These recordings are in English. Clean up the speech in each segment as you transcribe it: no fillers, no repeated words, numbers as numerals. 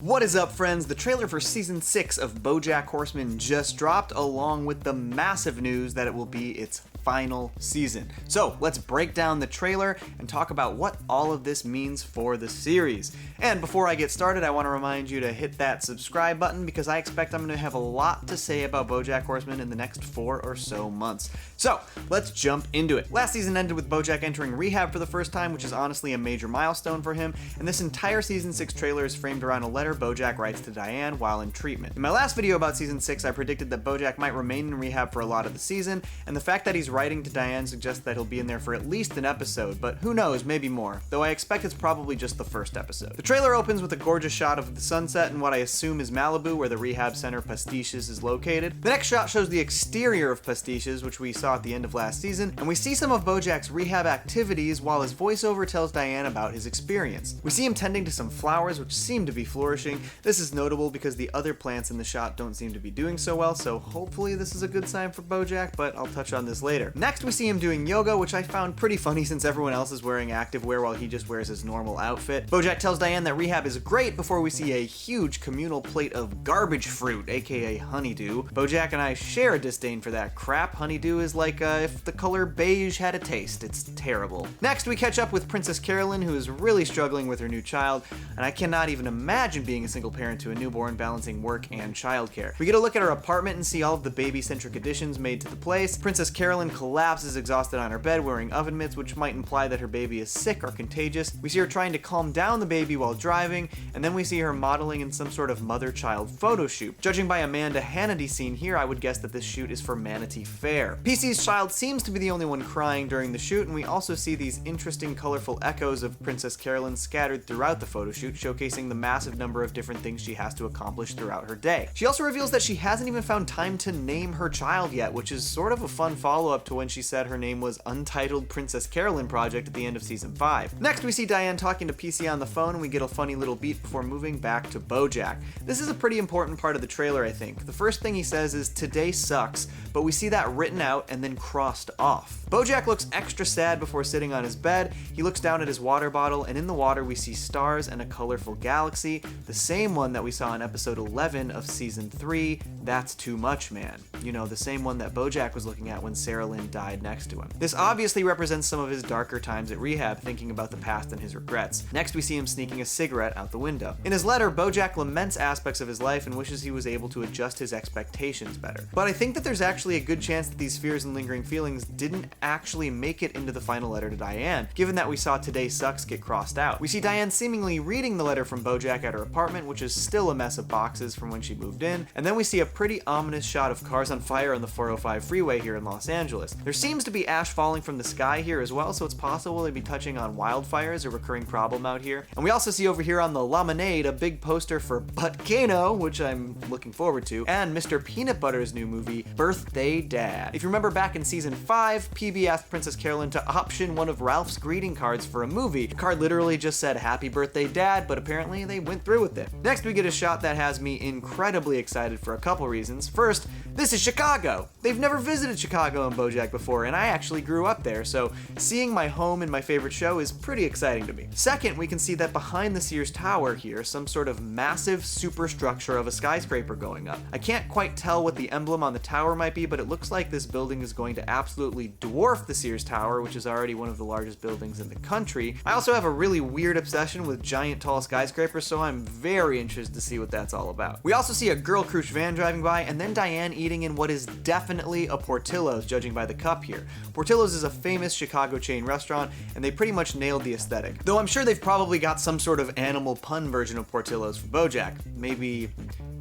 What is up, friends? The trailer for Season 6 of BoJack Horseman just dropped, along with the massive news that it will be its final season. So let's break down the trailer and talk about what all of this means for the series. And before I get started, I want to remind you to hit that subscribe button because I expect I'm going to have a lot to say about BoJack Horseman in the next 4 or so months. So let's jump into it. Last season ended with BoJack entering rehab for the first time, which is honestly a major milestone for him, and this entire Season 6 trailer is framed around a letter BoJack writes to Diane while in treatment. In my last video about Season 6, I predicted that BoJack might remain in rehab for a lot of the season, and the fact that he's writing to Diane suggests that he'll be in there for at least an episode, but who knows, maybe more, though I expect it's probably just the first episode. The trailer opens with a gorgeous shot of the sunset in what I assume is Malibu, where the rehab center Pastiches is located. The next shot shows the exterior of Pastiches, which we saw at the end of last season, and we see some of BoJack's rehab activities while his voiceover tells Diane about his experience. We see him tending to some flowers which seem to be flourishing. This is notable because the other plants in the shot don't seem to be doing so well, so hopefully this is a good sign for BoJack, but I'll touch on this later. Next, we see him doing yoga, which I found pretty funny since everyone else is wearing activewear while he just wears his normal outfit. BoJack tells Diane that rehab is great before we see a huge communal plate of garbage fruit, aka honeydew. BoJack and I share a disdain for that crap. Honeydew is like if the color beige had a taste. It's terrible. Next, we catch up with Princess Carolyn, who is really struggling with her new child, and I cannot even imagine being a single parent to a newborn, balancing work and childcare. We get a look at her apartment and see all of the baby-centric additions made to the place. Princess Carolyn collapses exhausted on her bed wearing oven mitts, which might imply that her baby is sick or contagious. We see her trying to calm down the baby while driving, and then we see her modeling in some sort of mother-child photo shoot. Judging by Amanda Hannity's scene here, I would guess that this shoot is for Manatee Fair. PC's child seems to be the only one crying during the shoot, and we also see these interesting, colorful echoes of Princess Carolyn scattered throughout the photo shoot, showcasing the massive number of different things she has to accomplish throughout her day. She also reveals that she hasn't even found time to name her child yet, which is sort of a fun follow-up to when she said her name was Untitled Princess Carolyn Project at the end of Season 5. Next, we see Diane talking to PC on the phone, and we get a funny little beat before moving back to BoJack. This is a pretty important part of the trailer, I think. The first thing he says is, "Today sucks," but we see that written out and then crossed off. BoJack looks extra sad before sitting on his bed. He looks down at his water bottle, and in the water we see stars and a colorful galaxy, the same one that we saw in episode 11 of Season 3, That's Too Much Man. You know, the same one that BoJack was looking at when Sarah Lynn died next to him. This obviously represents some of his darker times at rehab, thinking about the past and his regrets. Next, we see him sneaking a cigarette out the window. In his letter, BoJack laments aspects of his life and wishes he was able to adjust his expectations better. But I think that there's actually a good chance that these fears and lingering feelings didn't actually make it into the final letter to Diane, given that we saw "Today sucks" get crossed out. We see Diane seemingly reading the letter from BoJack at her apartment, which is still a mess of boxes from when she moved in, and then we see a pretty ominous shot of cars on fire on the 405 freeway here in Los Angeles. There seems to be ash falling from the sky here as well, so it's possible they'd be touching on wildfires, a recurring problem out here. And we also see over here on the laminate a big poster for Butt-Kano, which I'm looking forward to, and Mr. Peanut Butter's new movie, Birthday Dad. If you remember back in Season 5, PB asked Princess Carolyn to option one of Ralph's greeting cards for a movie. The card literally just said "Happy Birthday Dad," but apparently they went through with it. Next, we get a shot that has me incredibly excited for a couple reasons. First, this is Chicago. They've never visited Chicago in BoJack before, and I actually grew up there, so seeing my home in my favorite show is pretty exciting to me. Second, we can see that behind the Sears Tower here, some sort of massive superstructure of a skyscraper going up. I can't quite tell what the emblem on the tower might be, but it looks like this building is going to absolutely dwarf the Sears Tower, which is already one of the largest buildings in the country. I also have a really weird obsession with giant tall skyscrapers, so I'm very interested to see what that's all about. We also see a girl cruise van driving by, and then Diane eating in what is definitely a Portillo's, judging by the cup here. Portillo's is a famous Chicago chain restaurant, and they pretty much nailed the aesthetic. Though I'm sure they've probably got some sort of animal pun version of Portillo's for BoJack. Maybe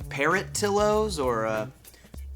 Parrot-tillos or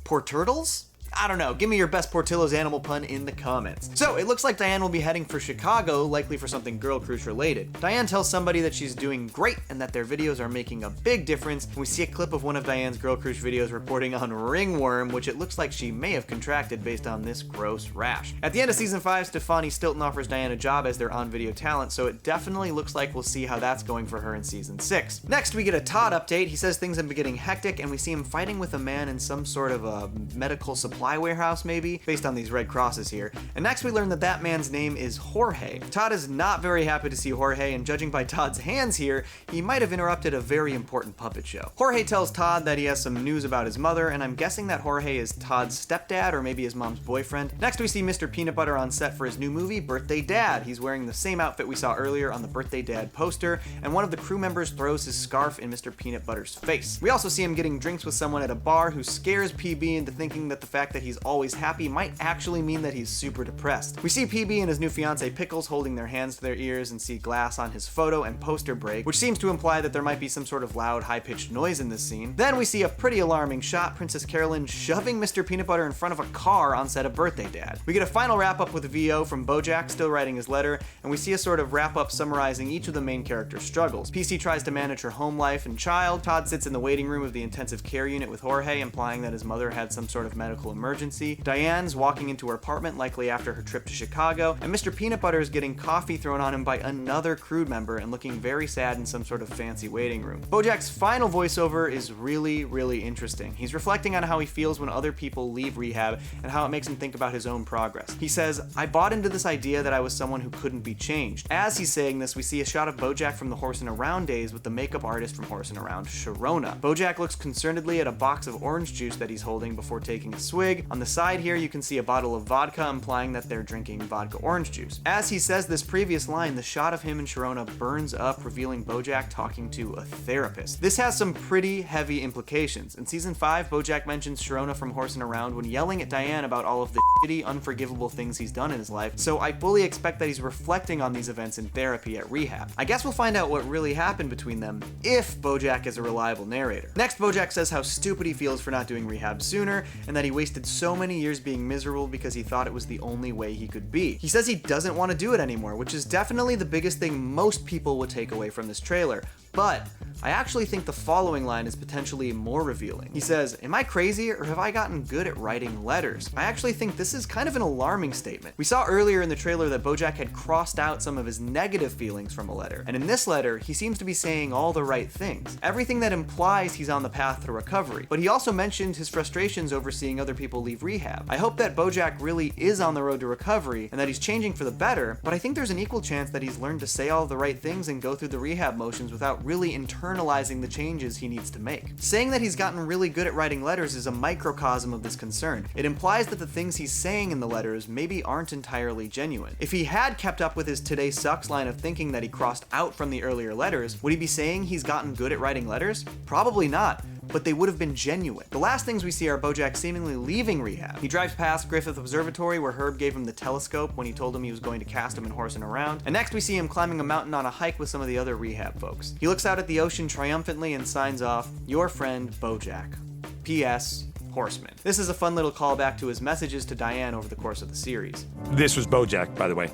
Porturtles? I don't know, give me your best Portillo's animal pun in the comments. So it looks like Diane will be heading for Chicago, likely for something Girl Cruise related. Diane tells somebody that she's doing great and that their videos are making a big difference. We see a clip of one of Diane's Girl Cruise videos reporting on ringworm, which it looks like she may have contracted based on this gross rash. At the end of Season 5, Stefani Stilton offers Diane a job as their on-video talent, so it definitely looks like we'll see how that's going for her in Season 6. Next, we get a Todd update. He says things have been getting hectic, and we see him fighting with a man in some sort of a medical supply supply warehouse maybe, based on these red crosses here. And next we learn that that man's name is Jorge. Todd is not very happy to see Jorge, and judging by Todd's hands here, he might have interrupted a very important puppet show. Jorge tells Todd that he has some news about his mother, and I'm guessing that Jorge is Todd's stepdad or maybe his mom's boyfriend. Next we see Mr. Peanut Butter on set for his new movie, Birthday Dad. He's wearing the same outfit we saw earlier on the Birthday Dad poster, and one of the crew members throws his scarf in Mr. Peanut Butter's face. We also see him getting drinks with someone at a bar who scares PB into thinking that the fact that he's always happy might actually mean that he's super depressed. We see PB and his new fiance Pickles holding their hands to their ears and see glass on his photo and poster break, which seems to imply that there might be some sort of loud, high-pitched noise in this scene. Then we see a pretty alarming shot, Princess Carolyn shoving Mr. Peanut Butter in front of a car on set of Birthday Dad. We get a final wrap-up with VO from BoJack still writing his letter, and we see a sort of wrap-up summarizing each of the main characters' struggles. PC tries to manage her home life and child, Todd sits in the waiting room of the intensive care unit with Jorge, implying that his mother had some sort of medical emergency. Diane's walking into her apartment, likely after her trip to Chicago, and Mr. Peanut Butter is getting coffee thrown on him by another crew member and looking very sad in some sort of fancy waiting room. BoJack's final voiceover is really interesting. He's reflecting on how he feels when other people leave rehab and how it makes him think about his own progress. He says, "I bought into this idea that I was someone who couldn't be changed." As he's saying this, we see a shot of BoJack from the Horse and Around days with the makeup artist from Horse and Around, Sharona. BoJack looks concernedly at a box of orange juice that he's holding before taking a swig. On the side here, you can see a bottle of vodka, implying that they're drinking vodka orange juice. As he says this previous line, the shot of him and Sharona burns up, revealing BoJack talking to a therapist. This has some pretty heavy implications. In season 5, BoJack mentions Sharona from Horse and Around when yelling at Diane about all of the shitty, unforgivable things he's done in his life, so I fully expect that he's reflecting on these events in therapy at rehab. I guess we'll find out what really happened between them if BoJack is a reliable narrator. Next, BoJack says how stupid he feels for not doing rehab sooner, and that he wasted so many years being miserable because he thought it was the only way he could be. He says he doesn't want to do it anymore, which is definitely the biggest thing most people would take away from this trailer. But I actually think the following line is potentially more revealing. He says, "Am I crazy or have I gotten good at writing letters?" I actually think this is kind of an alarming statement. We saw earlier in the trailer that BoJack had crossed out some of his negative feelings from a letter, and in this letter, he seems to be saying all the right things. Everything that implies he's on the path to recovery. But he also mentioned his frustrations over seeing other people leave rehab. I hope that BoJack really is on the road to recovery and that he's changing for the better, but I think there's an equal chance that he's learned to say all the right things and go through the rehab motions without really internalizing the changes he needs to make. Saying that he's gotten really good at writing letters is a microcosm of this concern. It implies that the things he's saying in the letters maybe aren't entirely genuine. If he had kept up with his "today sucks" line of thinking that he crossed out from the earlier letters, would he be saying he's gotten good at writing letters? Probably not, but they would have been genuine. The last things we see are BoJack seemingly leaving rehab. He drives past Griffith Observatory where Herb gave him the telescope when he told him he was going to cast him in Horse and Around, and next we see him climbing a mountain on a hike with some of the other rehab folks. He looks out at the ocean triumphantly and signs off, "Your friend, BoJack. P.S. Horseman." This is a fun little callback to his messages to Diane over the course of the series. This was BoJack, by the way.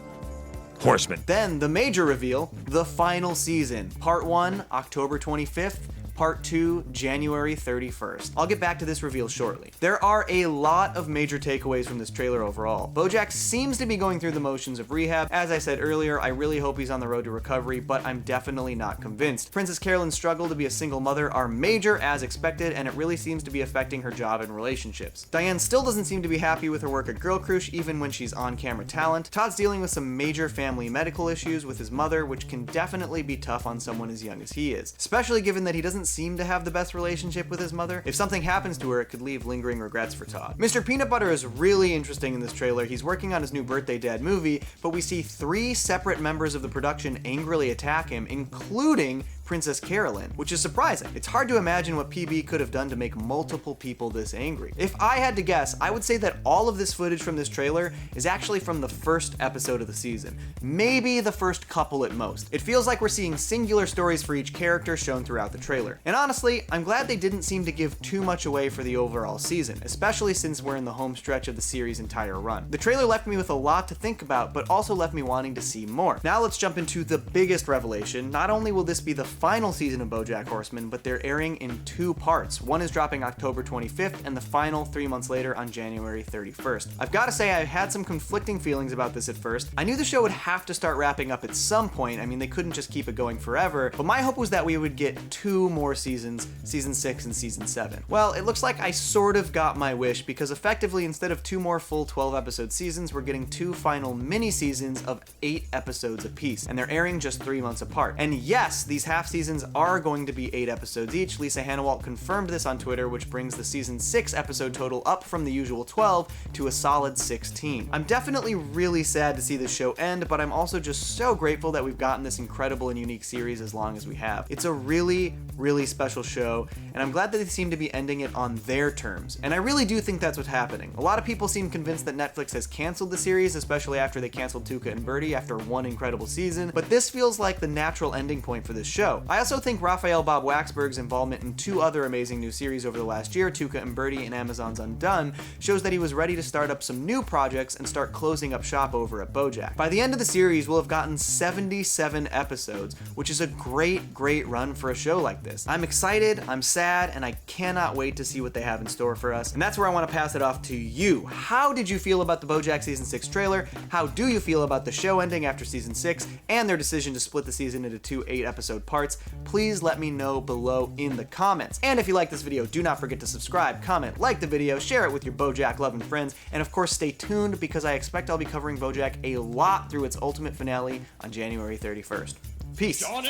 Horseman. Then the major reveal, the final season. Part 1, October 25th. Part 2, January 31st. I'll get back to this reveal shortly. There are a lot of major takeaways from this trailer overall. BoJack seems to be going through the motions of rehab. As I said earlier, I really hope he's on the road to recovery, but I'm definitely not convinced. Princess Carolyn's struggle to be a single mother are major as expected, and it really seems to be affecting her job and relationships. Diane still doesn't seem to be happy with her work at Girl Crush, even when she's on-camera talent. Todd's dealing with some major family medical issues with his mother, which can definitely be tough on someone as young as he is, especially given that he doesn't seem to have the best relationship with his mother. If something happens to her, it could leave lingering regrets for Todd. Mr. Peanut Butter is really interesting in this trailer. He's working on his new Birthday Dad movie, but we see 3 separate members of the production angrily attack him, including Princess Carolyn, which is surprising. It's hard to imagine what PB could have done to make multiple people this angry. If I had to guess, I would say that all of this footage from this trailer is actually from the first episode of the season. Maybe the first couple at most. It feels like we're seeing singular stories for each character shown throughout the trailer. And honestly, I'm glad they didn't seem to give too much away for the overall season, especially since we're in the home stretch of the series' entire run. The trailer left me with a lot to think about, but also left me wanting to see more. Now let's jump into the biggest revelation. Not only will this be the final season of BoJack Horseman, but they're airing in 2 parts. One is dropping October 25th, and the final 3 months later on January 31st. I've got to say, I had some conflicting feelings about this at first. I knew the show would have to start wrapping up at some point. I mean, they couldn't just keep it going forever, but my hope was that we would get 2 more seasons, season 6 and season 7. Well, it looks like I sort of got my wish, because effectively, instead of 2 more full 12-episode seasons, we're getting 2 final mini-seasons of 8 episodes apiece, and they're airing just 3 months apart. And yes, these half seasons are going to be 8 episodes each. Lisa Hanawalt confirmed this on Twitter, which brings the season 6 episode total up from the usual 12 to a solid 16. I'm definitely really sad to see this show end, but I'm also just so grateful that we've gotten this incredible and unique series as long as we have. It's a really, really special show, and I'm glad that they seem to be ending it on their terms. And I really do think that's what's happening. A lot of people seem convinced that Netflix has canceled the series, especially after they canceled Tuca and Birdie after 1 incredible season, but this feels like the natural ending point for this show. I also think Raphael Bob Waxberg's involvement in 2 other amazing new series over the last year, Tuca and Birdie and Amazon's Undone, shows that he was ready to start up some new projects and start closing up shop over at BoJack. By the end of the series, we'll have gotten 77 episodes, which is a great, great run for a show like this. I'm excited, I'm sad, and I cannot wait to see what they have in store for us. And that's where I want to pass it off to you. How did you feel about the BoJack Season 6 trailer? How do you feel about the show ending after Season 6 and their decision to split the season into 2 8-episode parts? Please let me know below in the comments. And if you like this video, do not forget to subscribe, comment, like the video, share it with your BoJack loving friends, and of course stay tuned because I expect I'll be covering BoJack a lot through its ultimate finale on January 31st. Peace. Johnny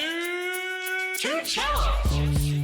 to Cellos.